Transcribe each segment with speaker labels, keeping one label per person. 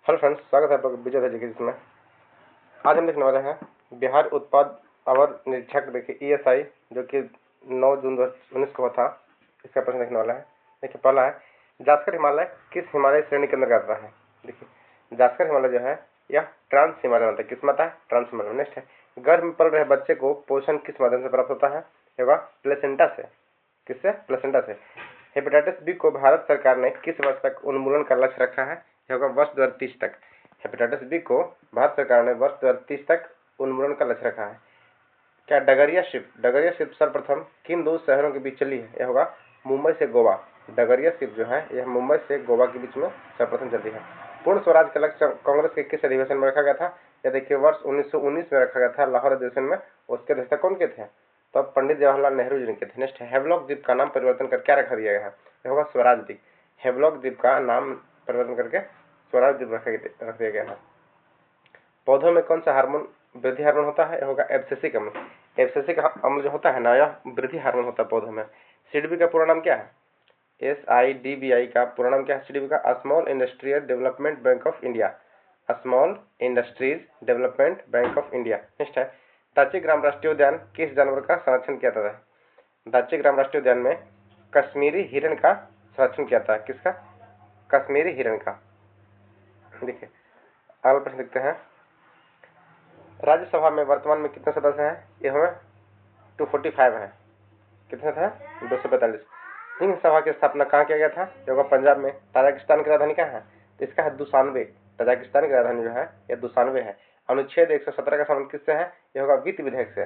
Speaker 1: Hello friends, स्वागत है आपका विजय एजुकेशन में। आज हम देखने वाले हैं बिहार उत्पाद अवर निरीक्षक देखिए ईएसआई जो कि 9 जून 2019 को हुआ था। इसका प्रश्न देखने वाला है। देखिए पहला है, जास्कर हिमालय किस हिमालय श्रेणी के अंतर्गत आता है। देखिए जास्कर हिमालय जो है यह ट्रांस हिमालय होता है। किस में आता है? ट्रांस हिमालय। नेक्स्ट है, गर्भ में पल रहे बच्चे को पोषण किस माध्यम से प्राप्त होता है? होगा प्लेसेंटा से। किससे? प्लेसेंटा से। हेपेटाइटिस बी को भारत सरकार ने किस वर्ष तक उन्मूलन का लक्ष्य रखा है? होगा वर्ष 2030 तक। हेपेटाइटिस बी को भारत सरकार ने वर्ष 2030 तक उन्मूलन का लक्ष्य रखा है। क्या डगरिया शिप सर्वप्रथम किन दो शहरों के बीच चली है? यह होगा मुंबई से गोवा। डगरिया शिप जो है यह मुंबई से गोवा के बीच में सर्वप्रथम चली है। पूर्ण स्वराज का लक्ष्य कांग्रेस के किस अधिवेशन में रखा गया था? यह देखिए वर्ष 1919 में रखा गया था, लाहौर अधिवेशन में। उसके अध्यक्षता कौन के थे? तो पंडित जवाहरलाल नेहरू जी के थे। नेक्स्ट है, हेवलॉक द्वीप का नाम परिवर्तन कर क्या रखा दिया गया है? यह होगा स्वराज द्वीप। हेवलॉक द्वीप का नाम परिवर्तन करके स्वराज द्वीप रख दिया गया है। पौधों में कौन सा हार्मोन वृद्धि हार्मोन होता है? होगा एब्सिसिक अम्ल। एब्सिसिक अम्ल जो होता है ना, यह वृद्धि हार्मोन होता है पौधों में। सीडीबी का पूरा नाम क्या है? SIDBI का पूरा नाम क्या है? सीडीबी का small industrial development bank of India. Small industries development bank of India. Next है, दाची ग्राम राष्ट्रीय उद्यान किस जानवर का संरक्षण किया जाता है? दाची ग्राम राष्ट्रीय उद्यान में कश्मीरी हिरण का संरक्षण किया था। किसका? कश्मीरी हिरण का। देखिए अगला प्रश्न देखते हैं, राज्यसभा में वर्तमान में कितने सदस्य हैं? ये हमें 245 है। कितने थे? 245। सिंह सभा की स्थापना कहाँ किया गया था? ये होगा पंजाब में। ताजिकिस्तान की राजधानी कहाँ है? तो इसका है दुशानबे। ताजिकिस्तान की राजधानी जो है यह दुशानबे है। अनुच्छेद 117 का संबंध किससे है? यह होगा वित्त विधेयक से।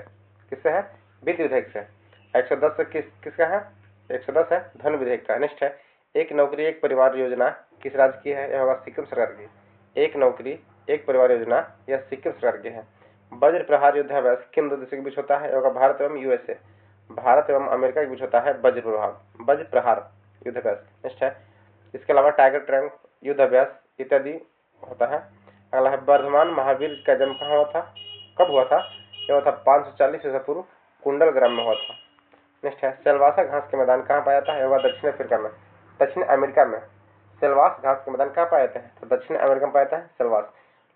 Speaker 1: किससे है? वित्त विधेयक से। 110 से किसका है? 110 है धन विधेयक का। नेक्स्ट है, एक नौकरी एक परिवार योजना किस राज्य की है? यह होगा सिक्किम सरकार की। एक नौकरी एक परिवार योजना यह सिक्किम सरकार की है। वज्र प्रहार युद्धाभ्यास किन दो देशों के बीच होता है? होगा भारत एवं यूएसए। भारत एवं अमेरिका के बीच होता है वज्र प्रहार युद्धाभ्यास। नेक्स्ट है, इसके अलावा टाइगर ट्रैंक युद्धाभ्यास इत्यादि होता है। अगला है, वर्धमान महावीर का जन्म कहाँ हुआ था? कब हुआ था? यह हुआ था 540 ईसा पूर्व कुंडल ग्राम में हुआ था। नेक्स्ट है, सेल्वासा घास के मैदान कहाँ पाया जाता है? होगा दक्षिण अफ्रीका में, दक्षिण अमेरिका में। सेल्वास घास के मैदान कहाँ पाया जाता है? तो दक्षिण अमेरिका में पाया जाता है सेल्वास।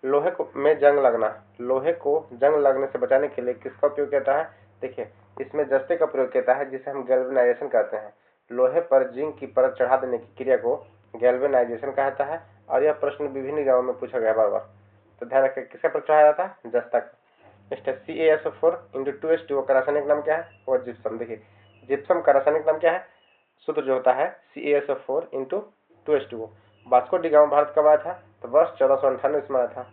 Speaker 1: लोहे को में जंग लगना, लोहे को जंग लगने से बचाने के लिए किसका उपयोग किया जाता है? देखिए इसमें जस्ते का प्रयोग किया है जिसे हम गैल्वेनाइजेशन कहते हैं। लोहे पर जिंक की परत चढ़ा देने की क्रिया को गैल्वेनाइजेशन कहता है। और यह प्रश्न विभिन्न जगहों में पूछा गया बार-बार, तो ध्यान रखें किसका परत चढ़ाया जाता है? जस्ता का। नेक्स्ट है, CaSO4 × 2H2O का रासायनिक नाम क्या है? वो जिप्सम। देखिए जिप्सम का रासायनिक नाम क्या है? सूत्र जो होता है CaSO4 × 2H2O। Vasco D gamma Bharat कब आया था? तो वर्ष 1498 में आया था।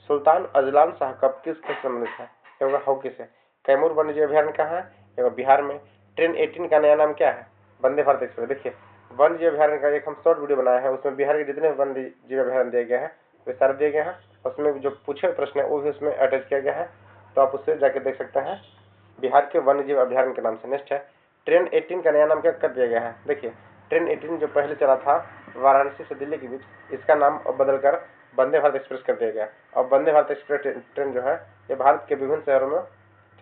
Speaker 1: सुल्तान अजलान शाह कब किस खेल से संबंधित है? ये होगा हॉकी से। कैमूर वन्यजीव अभ्यारण्य कहाँ है? ये होगा बिहार में। ट्रेन 18 का नया नाम क्या है? वंदे भारत एक्सप्रेस। देखिए वन्यजीव अभ्यारण्य का एक हम शॉर्ट वीडियो बनाए हैं, उसमें बिहार के जितने वन्यजीव अभ्यारण्य दिए गए हैं वे सारे दिए गए हैं। उसमें जो पूछे प्रश्न है वो भी उसमें अटैच किया गया है, तो आप उससे जाके देख सकते हैं बिहार के वन्यजीव अभ्यारण्य के नाम से। नेक्स्ट है, ट्रेन 18 का नया नाम क्या कर दिया गया है? देखिए ट्रेन 18 जो पहले चला था वाराणसी से दिल्ली के बीच, इसका नाम अब बदलकर वंदे भारत एक्सप्रेस कर दिया गया। और वंदे भारत एक्सप्रेस ट्रेन जो है ये भारत के विभिन्न शहरों में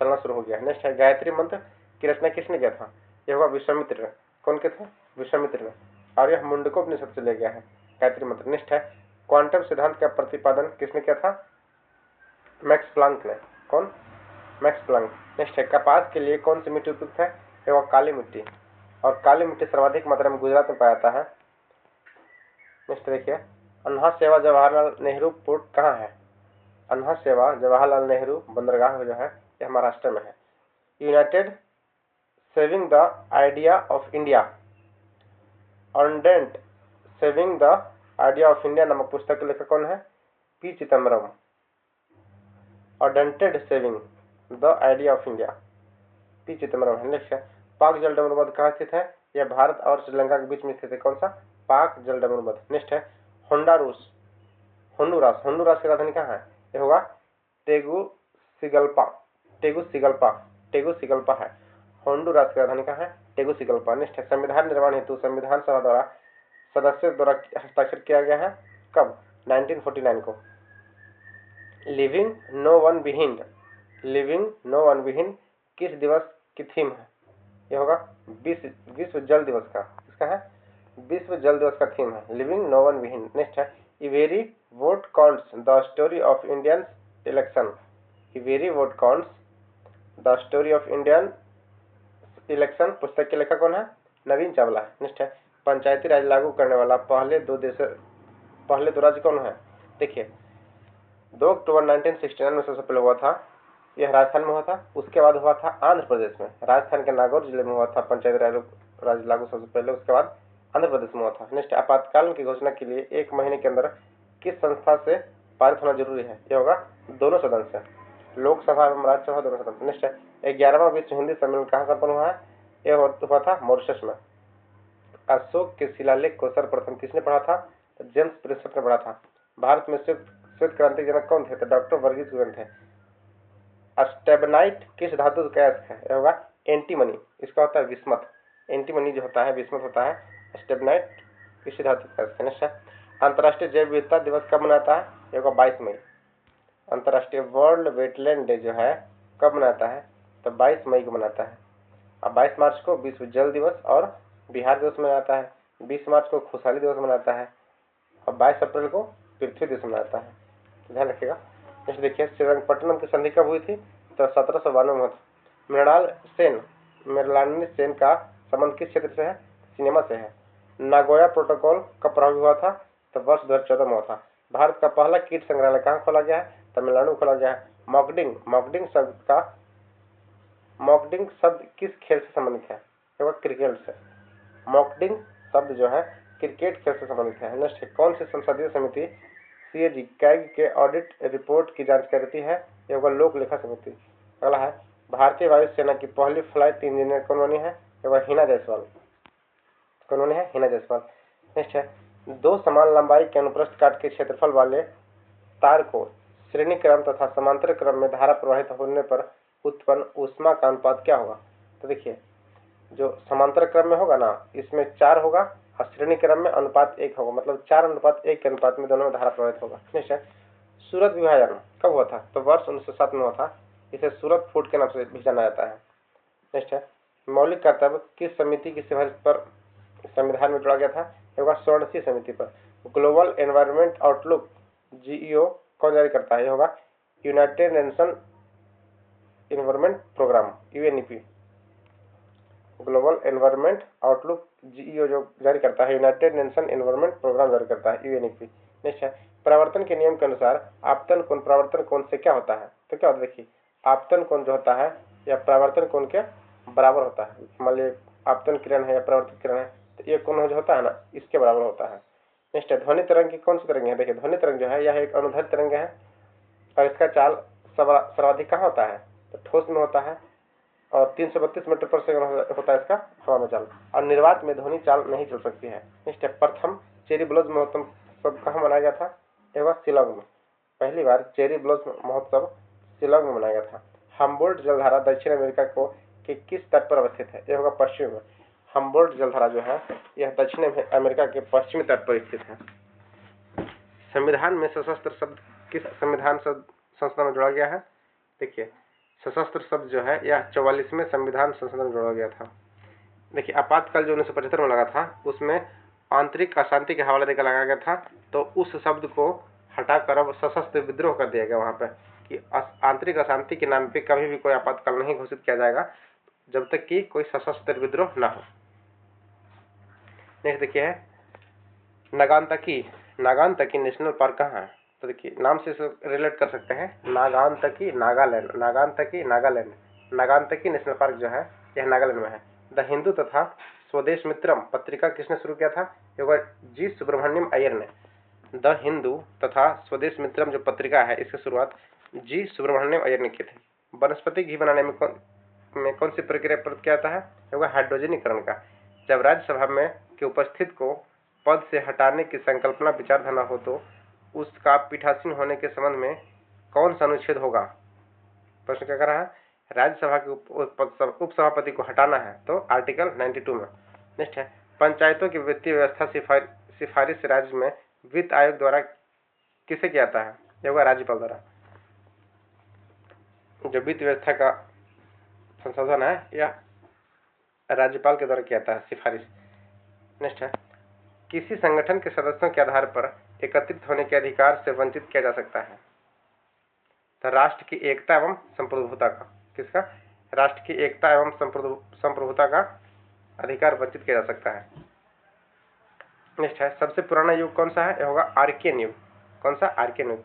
Speaker 1: चलना शुरू हो गया है। नेक्स्ट है, गायत्री मंत्र की रचना किसने किया था? यह होगा विश्वामित्र ने। कौन के थे? विश्वामित्र ने। और यह मुंडकोपनिषद से लिया गया है गायत्री मंत्र। नेक्स्ट है, क्वांटम सिद्धांत का प्रतिपादन किसने किया था? मैक्स प्लांक ने। कौन? Max Planck. नेक्स्ट है, कपास के लिए कौन सी मिट्टी उपयुक्त है? यह होगा काली मिट्टी। और काली मिट्टी सर्वाधिक मात्रा में गुजरात में पाया जाता है। नेक्स्ट देखिए, अन्हा सेवा जवाहरलाल नेहरू पोर्ट कहाँ है? अन्हा सेवा जवाहरलाल नेहरू बंदरगाह जो है यह महाराष्ट्र में है। United saving the idea of India, ardent saving the idea of India नामक पुस्तक के लेखक कौन है? P Chidambaram. Ardented saving the idea of India, P Chidambaram है। नेक्स्ट है, पाक जलडमरूमध्य कहाँ स्थित है? यह भारत और श्रीलंका के बीच में स्थित है। कौन सा? पाक जलडमरूमध्य। नेक्स्ट है, होंडुरास की राजधानी कहाँ है? यह होगा टेगुसिगल्पा है। होंडुरास की राजधानी कहाँ है? टेगुसिगल्पा। नेक्स्ट है, संविधान निर्माण हेतु संविधान सभा द्वारा सदस्यों द्वारा हस्ताक्षर किया गया है। कब? 1949 को। लिविंग नो वन बिहिन किस दिवस की थीम है? यह होगा विश्व जल दिवस का। इसका है विश्व जल दिवस का थीम है living no one behind. Next है, every vote counts the story of Indian election, every vote counts the story of Indian election पुस्तक के लेखक कौन है? नवीन चावला। नेक्स्ट है पंचायती राज लागू करने वाला पहले दो राज्य कौन है? देखिए 2 अक्टूबर 1969 में सबसे पहले हुआ था, यह राजस्थान में हुआ था। उसके बाद हुआ था आंध्र प्रदेश में, राजस्थान के नागौर जिले में हुआ था पंचायती राज लागू सबसे पहले। उसके बाद आंध्र प्रदेश में हुआ था। नेक्स्ट आपातकाल की घोषणा के लिए 1 महीने के अंदर किस संस्था से पारित होना जरूरी है? यह होगा दोनों सदन से, लोकसभा एवं राज्यसभा दोनों सदन से। नेक्स्ट है 11वां विश्व हिंदी सम्मेलन कहाँ संपन्न हुआ है? यह हुआ था मॉरिशस में। अशोक के शिलालेख को सर्वप्रथम किसने पढ़ा था? तो जेम्स प्रिंसेप ने पढ़ा था। भारत में श्वेत क्रांति जनक कौन थे? तो डॉक्टर वर्गीज कुरियन थे। स्टेबनाइट किस धातु का है? यह होगा एंटीमनी, इसका होता है विस्मत। एंटीमनी जो होता है विस्मत होता है, स्टेबनाइट किसी धातु का है। अंतर्राष्ट्रीय जैव विविधता दिवस कब मनाता है? यह होगा 22 मई। अंतर्राष्ट्रीय वर्ल्ड वेटलैंड डे जो है कब मनाता है? तो 22 मई को मनाता है। अब 22 मार्च को विश्व जल दिवस और बिहार दिवस मनाता है। 20 मार्च को खुशहाली दिवस मनाता है और 22 अप्रैल को पृथ्वी दिवस मनाता है। ध्यान रखिएगा। नेक्स्ट देखिए श्रीरंगपट्टनम की संधि कब हुई थी? तो 1792 में हुआ था। मृणालिनी सेन का संबंध किस क्षेत्र से है? सिनेमा से है। नागोया प्रोटोकॉल कब प्रभावी हुआ था? तो वर्ष 2014 में हुआ था। भारत का पहला कीट संग्रहालय कहाँ खोला गया है? तमिलनाडु खोला गया है। मॉकडिंग शब्द किस खेल से संबंधित है? क्रिकेट से। मॉकडिंग शब्द जो है क्रिकेट खेल से संबंधित है। नेक्स्ट कौन सी संसदीय समिति सीएजी कैग के ऑडिट रिपोर्ट की जांच करती है? यह होगा लोक लेखा समिति। अगला है भारतीय वायुसेना की पहली फ्लाइट इंजीनियर कौन बनी है? यह होगा हिना जायसवाल। कौन बनी है? हिना जायसवाल। नेक्स्ट है 2 समान लंबाई के अनुप्रस्थ काट के क्षेत्रफल वाले तार को श्रेणी क्रम तथा समांतर क्रम में धारा प्रवाहित होने पर उत्पन्न ऊष्मा का अनुपात क्या होगा? तो देखिए जो समांतर क्रम में होगा ना, इसमें 4 होगा और श्रेणी क्रम में अनुपात 1 होगा, मतलब 4:1 के अनुपात में दोनों में धारा प्रवाहित होगा। नेक्स्ट है सूरत विभाजन कब हुआ था? तो वर्ष 1907 में हुआ था। इसे सूरत फूट के नाम से भी जाना जाता है। नेक्स्ट है मौलिक कर्तव्य किस समिति की सिफारिश पर संविधान में जोड़ा गया था? यह होगा स्वर्णसी समिति पर। ग्लोबल एनवायरमेंट आउटलुक जीईओ कौन जारी करता है? यह होगा United Nation Environment Programme UNEP. Global environment outlook GEO जो जारी करता है, यूनाइटेड नेशन एनवायरमेंट प्रोग्राम जारी करता है यूएनईपी। नेक्स्ट है परावर्तन के नियम के अनुसार आपतन कोण परावर्तन कोण से क्या होता है? तो क्या होता है? देखिए आपतन कोण जो होता है या परावर्तन कोण के बराबर होता है। मान लीजिए आपतन किरण है या परावर्तित किरण है तो ये कोण जो होता है ना, इसके बराबर होता है। नेक्स्ट है ध्वनि तरंग की कौन सी तरंग है? देखिए ध्वनि तरंग जो है यह एक अनुदैर्ध्य तरंग है और इसका चाल सर्वाधिक कहाँ होता है? तो ठोस में होता है और 332 मीटर पर सेकंड होता है इसका हवा में चाल, और निर्वात में ध्वनि चाल नहीं चल सकती है। नेक्स्ट है प्रथम चेरी ब्लॉसम महोत्सव सब कहाँ मनाया गया था? यह शिलांग में। पहली बार चेरी ब्लॉसम महोत्सव शिलांग में मनाया गया था। हम्बोल्ट जलधारा दक्षिण अमेरिका के किस तट पर अवस्थित है? यह होगा पश्चिम में। हम्बोल्ट जलधारा जो है यह दक्षिण अमेरिका के पश्चिमी तट पर स्थित है। संविधान में सशस्त्र शब्द किस संविधान संस्था में जोड़ा गया है? देखिए सशस्त्र शब्द जो है यह 44वें संविधान संशोधन में जोड़ा गया था। देखिए आपातकाल जो 1975 में लगा था उसमें आंतरिक अशांति के हवाले देकर लगाया गया था, तो उस शब्द को हटाकर अब सशस्त्र विद्रोह कर दिया गया वहां पे कि आंतरिक अशांति के नाम पे कभी भी कोई आपातकाल नहीं घोषित किया जाएगा जब तक कि कोई सशस्त्र विद्रोह ना हो। नेक्स्ट देखिए नागानतकी नेशनल पार्क कहाँ है? तो देखिए नाम से रिलेट कर सकते हैं, नागानतकी नागानतकी नेशनल पार्क जो है यह नागालैंड में है। द हिंदू तथा स्वदेश मित्रम पत्रिका किसने शुरू किया था? जी सुब्रमण्यम अय्यर ने। द हिंदू तथा स्वदेश मित्रम जो पत्रिका है इसकी शुरुआत जी सुब्रमण्यम अय्यर ने की थी। वनस्पति घी बनाने में कौन सी प्रक्रिया प्रयोग किया जाता है? हाइड्रोजनीकरण का। जब राज्यसभा में के उपस्थित को पद से हटाने की संकल्पना विचारधारा हो तो उसका पीठासीन होने के संबंध में कौन सा अनुच्छेद होगा? प्रश्न क्या कर रहा है? राज्यसभा के उपसभापति को हटाना है तो आर्टिकल 92 में। नेक्स्ट है पंचायतों की वित्तीय व्यवस्था सिफारिश राज्य में वित्त आयोग द्वारा किसे किया जाता है? यह होगा राज्यपाल द्वारा। जो वित्त व्यवस्था का संशोधन है यह राज्यपाल के द्वारा किया जाता है सिफारिश। नेक्स्ट है किसी संगठन के सदस्यों के आधार पर एकत्रित होने के अधिकार से वंचित किया जा सकता है? तो राष्ट्र की एकता एवं संप्रभुता का, किसका? राष्ट्र की एकता एवं संप्रभुता का अधिकार वंचित किया जा सकता है। नेक्स्ट है, सबसे पुराना युग कौन सा है? यह होगा आर्कियन युग। कौन सा? आर्कियन युग।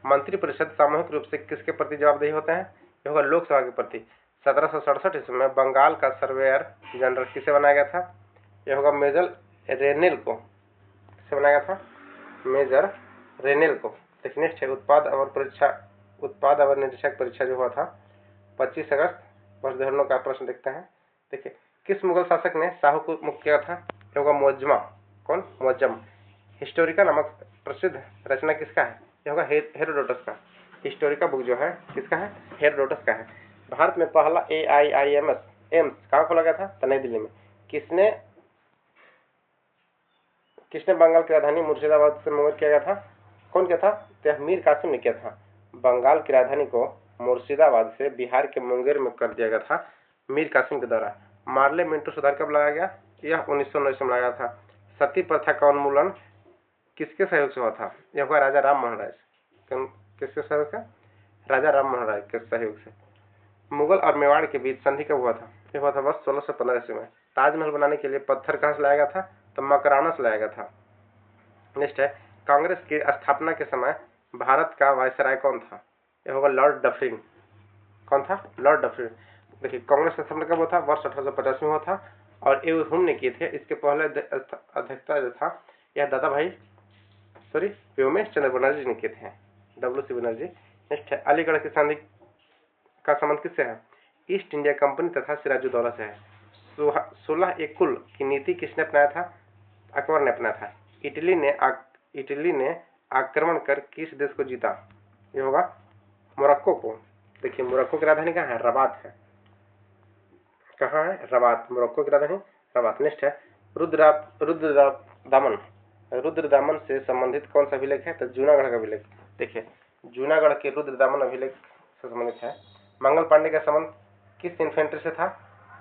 Speaker 1: मंत्रिपरिषद सामूहिक रूप से किसके प्रति जवाबदेही होते हैं? यह होगा लोकसभा के प्रति। 1767 ईस्वी में बंगाल का सर्वेयर जनरल किसे बनाया गया था? यह होगा मेजर रेनेल को। किसे बनाया गया था? मेजर रेनेल को। देखिए नेक्स्ट है, उत्पाद और निरीक्षक परीक्षा जो हुआ था 25 अगस्त वर्ष 2009 का प्रश्न देखते हैं। देखिए, किस मुगल शासक ने शाहू को मुक्त किया था? यह होगा मुअज्जमा। कौन? मुअज्जम। हिस्टोरिका नामक प्रसिद्ध रचना किसका है? यह होगा हेरोडोटस का। हिस्टोरिका बुक जो है किसका है? हेरोडोटस का है। भारत में पहला एम्स कहाँ खोला गया था? तो नई दिल्ली में। किसने बंगाल की राजधानी मुर्शिदाबाद से मुंगेर किया गया था? कौन किया था? तो मीर कासिम ने किया था। बंगाल की राजधानी को मुर्शिदाबाद से बिहार के मुंगेर में कर दिया गया था मीर कासिम के द्वारा। पार्लियामेंट्री सुधार कब लाया गया? यह 1919 में लाया था। सती प्रथा का उन्मूलन किसके सहयोग से हुआ था? यह हुआ राजा राम मोहन राय। किसके सहयोग से? राजा राम मोहन राय के सहयोग से। मुगल और मेवाड़ के बीच संधि कब हुआ था? यह हुआ था वर्ष 1615 ईस्वी में। ताजमहल बनाने के लिए पत्थर कहाँ से लाया गया था? तो मकराना से लाया गया था। नेक्स्ट है, कांग्रेस की स्थापना के समय भारत का वायसराय कौन था? यह होगा लॉर्ड डफरिन। कौन था? Lord Dufferin. देखिए, कांग्रेस का स्थापना कब हुआ था? वर्ष 1850 में हुआ था और ये हुम ने किए थे। इसके पहले अध्यक्षता जो था यह व्योमेश चंद्र बनर्जी ने किए थे, WC बनर्जी। नेक्स्ट है, अलीगढ़ की संधि का संबंध किससे है? ईस्ट इंडिया कंपनी तथा सिराजुद्दौला से है। 16 कुल की नीति किसने अपनाया था? अकबर ने अपनाया था। इटली ने आक्रमण कर किस देश को जीता? ये होगा मोरक्को को। देखिए, मोरक्को की राजधानी कहाँ है? रबात है। कहाँ है? रबात। मोरक्को की राजधानी रबात। नेक्स्ट है, रुद्रदामन से संबंधित कौन सा अभिलेख है? तो जूनागढ़ का अभिलेख। देखिए, जूनागढ़ के रुद्रदामन अभिलेख से संबंधित है। मंगल पांडे का संबंध किस इन्फेंट्री से था?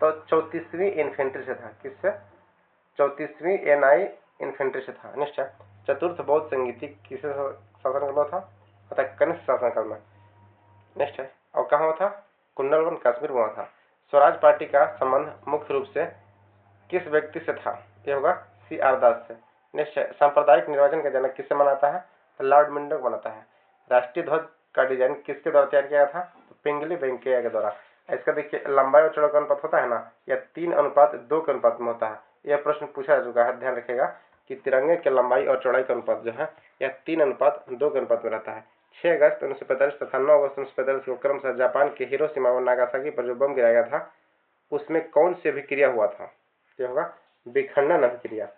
Speaker 1: तो 34वीं इन्फेंट्री से था। किससे? 34वीं NI इन्फेंट्री से था। नेक्स्ट है, चतुर्थ बौद्ध संगीति किसे शासन काल था? अतः कनिष्क शासन काल में। नेक्स्ट है, और कहाँ हुआ था? कुंडलवन कश्मीर में हुआ था। स्वराज पार्टी का संबंध मुख्य रूप से किस व्यक्ति से था? यह होगा CR दास से। नेक्स्ट है, सांप्रदायिक निर्वाचन का जनक किससे मनाता है? तो लॉर्ड मिंटो बनाता है। राष्ट्रीय ध्वज का डिजाइन किसके द्वारा तैयार किया था? तो पिंगली वेंकैया के द्वारा। इसका देखिए, लंबाई और चौड़ाई का अनुपात होता है ना, यह 3:2 के अनुपात में होता है। यह प्रश्न पूछा जा चुका है, ध्यान रखिएगा कि तिरंगे की लंबाई और चौड़ाई का अनुपात जो है यह 3:2 के अनुपात में रहता है। 6 अगस्त 1945 तथा 9 अगस्त 1945 को क्रमशः जापान के हिरोशिमा और नागासाकी पर जो बम गिराया गया था उसमें कौन सी अभिक्रिया हुआ था? यह होगा विखंडन अभिक्रिया।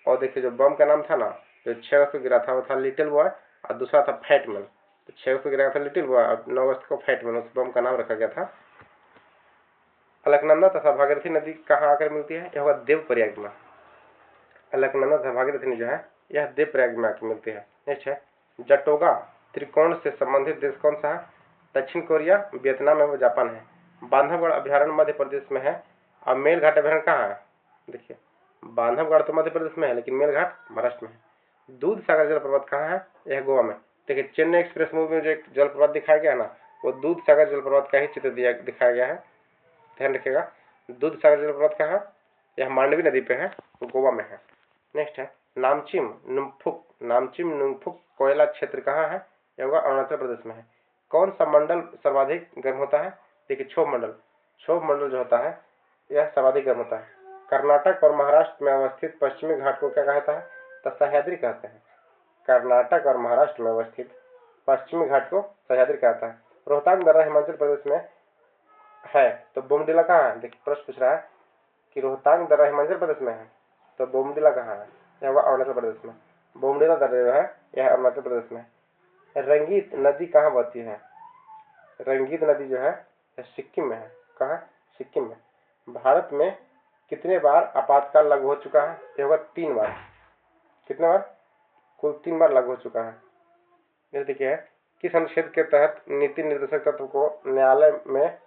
Speaker 1: और देखिए, जो बम का नाम था ना, जो 6 अगस्त को गिरा था वो था लिटिल बॉय और दूसरा था फैटमैन। तो 6 अगस्त को गिरा था लिटिल बॉय और 9 अगस्त को फैटमैन, उस बम का नाम रखा गया था। अलकनंदा तथा भागीरथी नदी कहाँ आकर मिलती है? यह होगा देवप्रयाग में। अलकनंदा तथा भागीरथी जो है यह देवप्रयाग में आकर मिलती है। नेक्स्ट है, जटोगा त्रिकोण से संबंधित देश कौन सा है? दक्षिण कोरिया, वियतनाम एवं जापान है। बांधवगढ़ अभ्यारण्य मध्य प्रदेश में है और मेलघाट अभ्यारण्य कहाँ है? देखिए, बांधवगढ़ तो मध्य प्रदेश में है लेकिन मेलघाट महाराष्ट्र में है। दूध सागर जलप्रपात कहाँ है? यह गोवा में। देखिए, चेन्नई एक्सप्रेस मूवी में जो एक जलप्रपात दिखाया गया है ना, वो दूध सागर जलप्रपात का ही चित्र दिखाया गया है। ध्यान रखिएगा, दूध सागर जलप्रपात कहाँ है? यह मांडवी नदी पे है, गोवा में है। नेक्स्ट है, नामचिम नुंगफुक कोयला क्षेत्र कहाँ है? यह होगा अरुणाचल प्रदेश में है। कौन सा मंडल सर्वाधिक गर्म होता है? देखिए, क्षोभ मंडल जो होता है यह सर्वाधिक गर्म होता है। कर्नाटक और महाराष्ट्र में अवस्थित पश्चिमी घाट को क्या कहता है? तो सह्याद्री कहते हैं। कर्नाटक और महाराष्ट्र में अवस्थित पश्चिमी घाट को सह्याद्री कहता है। रोहतांग दर्रा हिमाचल प्रदेश में है, तो बोमडिला कहाँ है? देखिए, प्रश्न पूछ रहा है कि रोहतांग दर्रा हिमाचल प्रदेश में है, तो बोमडिला कहाँ है? यह होगा अरुणाचल प्रदेश में। बोमडिला दर्रा जो है यह अरुणाचल प्रदेश में है। रंगीत नदी कहाँ बहती है? रंगीत नदी जो है यह सिक्किम में है। कहाँ? सिक्किम में। भारत में कितने बार आपातकाल लागू हो चुका है? यह होगा 3 बार। कितने बार? कुल 3 बार लागू हो चुका है। ये देखिए, किस अनुच्छेद के तहत नीति निर्देशक तत्व को न्यायालय में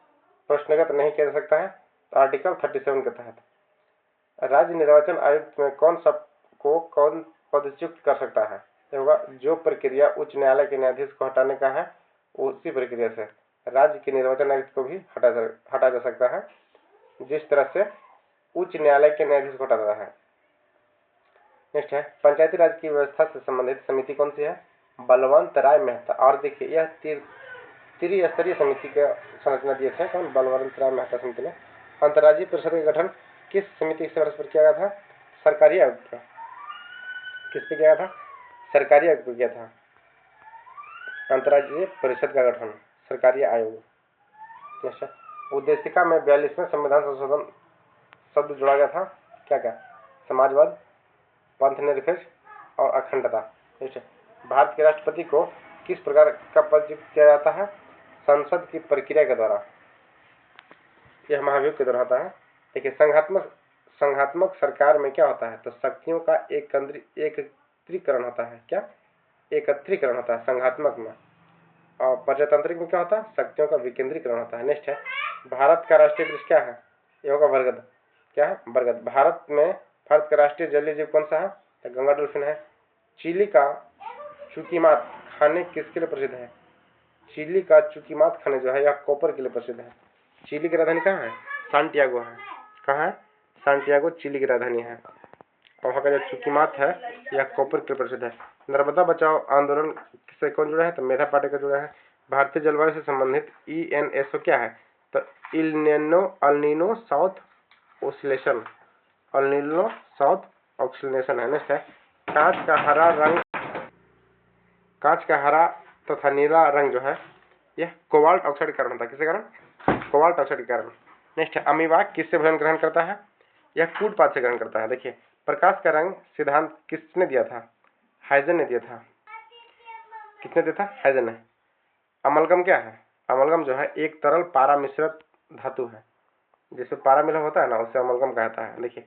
Speaker 1: प्रश्नगत नहीं किया जा सकता है? तो आर्टिकल 37 के तहत। राज्य निर्वाचन आयुक्त में कौन पदच्युत कर सकता है? ये होगा जो प्रक्रिया उच्च न्यायालय के न्यायाधीश को हटाने का है उसी प्रक्रिया से राज्य के निर्वाचन आयुक्त को भी हटा जा सकता है, जिस तरह से उच्च न्यायालय के न्यायाधीश को हटाता है। नेक्स्ट है पंचायती राज की व्यवस्था से संबंधित समिति कौन सी है? बलवंत राय मेहता। और देखिए यह त्रिस्तरीय समिति का संरचना दिए थे कौन? बलवंत राय मेहता समिति ने। अंतर्राज्यीय परिषद का गठन किस समिति से परस्पर किया गया था? सरकारी आयोग पर। किस पे किया था? सरकारी आयोग पे किया था। अंतर्राज्यीय परिषद का गठन सरकारी आयोग। उद्देशिका में 42वें संविधान संशोधन शब्द जोड़ा गया था। क्या क्या? समाजवाद, पंथ निरपेक्ष और अखंडता। भारत के राष्ट्रपति को किस प्रकार का पद किया जाता है? संसद की प्रक्रिया के द्वारा। यह महाभियोग के द्वारा होता है। देखिए संघात्मक सरकार में क्या होता है? तो शक्तियों का एकत्रीकरण होता है। क्या? एकत्रीकरण होता है संघात्मक में। और प्रजातांत्रिक में क्या होता है? शक्तियों का विकेंद्रीकरण होता है। नेक्स्ट है भारत का राष्ट्रीय वृक्ष क्या है? ये होगा बरगद। क्या है? बरगद। भारत का राष्ट्रीय जलीय जीव कौन सा है? तो गंगा डॉल्फिन है। चिली का चुकीमात खाने किसके लिए प्रसिद्ध है? चिली का चुकीमात खाने जो है यह कॉपर के लिए प्रसिद्ध है। चिली की राजधानी कहाँ है? सांटियागो है। कहाँ है? सांटियागो चिली की राजधानी है। और वहाँ का जो चुकीमात है यह कॉपर के लिए प्रसिद्ध है। नर्मदा बचाओ आंदोलन से कौन जुड़ा है? तो मेधा पाटेकर जुड़ा है। भारतीय जलवायु से संबंधित ENSO क्या है? तो El Niño south oscillation. El Niño south oscillation है। नेक्स्ट है कांच का हरा तथा नीला रंग जो है यह कोबाल्ट ऑक्साइड के कारण होता है। किसके कारण? कोबाल्ट ऑक्साइड के कारण। नेक्स्ट है अमीबा किससे भोजन ग्रहण करता है? यह कूटपाद से ग्रहण करता है। देखिए प्रकाश का रंग सिद्धांत किसने दिया था? हाइजन ने दिया था। किसने दिया था? हाइजन ने। अमलगम क्या है? अमलगम जो है एक तरल पारा मिश्रित धातु है। जिसमें पारा मिला होता है ना उसे अमलगम कहता है। देखिए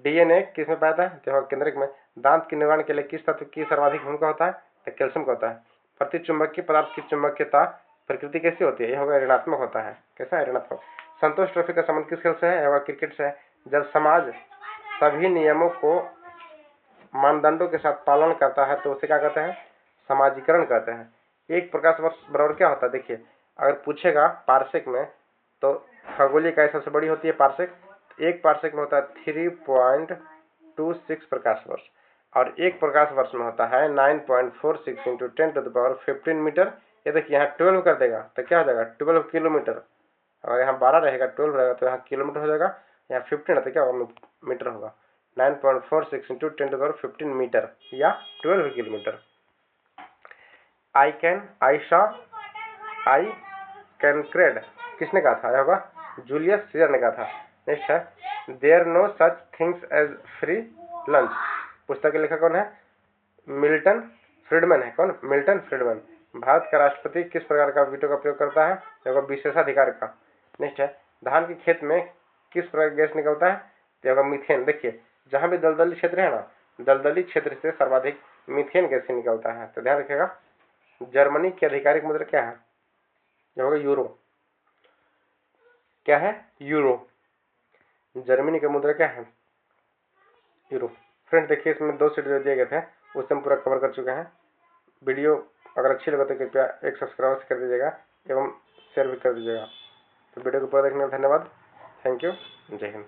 Speaker 1: DNA किसमें पाया था? तो केंद्रक में। दांत के निर्माण के लिए किस तत्व की सर्वाधिक भूमिका होता है? तो कैल्शियम का होता है। प्रतिचुंबकीय पदार्थ की चुंबकीयता प्रकृति कैसी होती है? यह होगा ऋणात्मक होता है। कैसा है? ऋणात्मक। संतोष ट्रॉफी का संबंध किस खेल से है? यह होगा क्रिकेट से है। जब समाज सभी नियमों को मानदंडों के साथ पालन करता है तो उसे क्या कहते हैं? समाजीकरण कहते हैं। एक प्रकाश वर्ष बराबर क्या होता है? देखिए अगर पूछेगा पार्सेक में तो खगोलीय इकाई सबसे बड़ी होती है पार्सेक। एक पार्सेक में होता है 3.26 प्रकाश वर्ष और एक प्रकाश वर्ष में होता है 9.46 × 10⁻15 मीटर। ये देखिए यहाँ 12 कर देगा तो क्या हो जाएगा? 12 किलोमीटर। और यहाँ 12 रहेगा 12 रहेगा तो यहाँ किलोमीटर हो जाएगा। यहाँ 15 है तो क्या होगा? मीटर होगा। 9.46 × 10⁻15 मीटर या 12 किलोमीटर। आई कैन किसने कहा था? यह होगा जूलियस सीजर ने कहा था। नेक्स्ट है there no such things as free lunch. पुस्तक के लेखक कौन है? मिल्टन फ्रीडमैन है। कौन? Milton Friedman. भारत का राष्ट्रपति किस प्रकार का वीटो का प्रयोग करता है? यह होगा विशेषाधिकार का। नेक्स्ट है धान के खेत में किस प्रकार गैस निकलता है? यह होगा मीथेन। देखिए जहां भी दलदली क्षेत्र है ना, दलदली क्षेत्र से सर्वाधिक मीथेन गैस निकलता है। तो ध्यान रखिएगा। जर्मनी की आधिकारिक मुद्रा क्या है? यह होगा यूरो। क्या है? यूरो। जर्मनी का मुद्रा क्या है? यूरो। फ्रेंड्स देखिए इसमें 2 सेट जो दिए गए थे उससे हम पूरा कवर कर चुके हैं। वीडियो अगर अच्छी लगे तो कृपया एक सब्सक्राइब कर दीजिएगा एवं शेयर भी कर दीजिएगा। तो वीडियो को पूरा देखने के लिए धन्यवाद। Thank you. जय हिंद।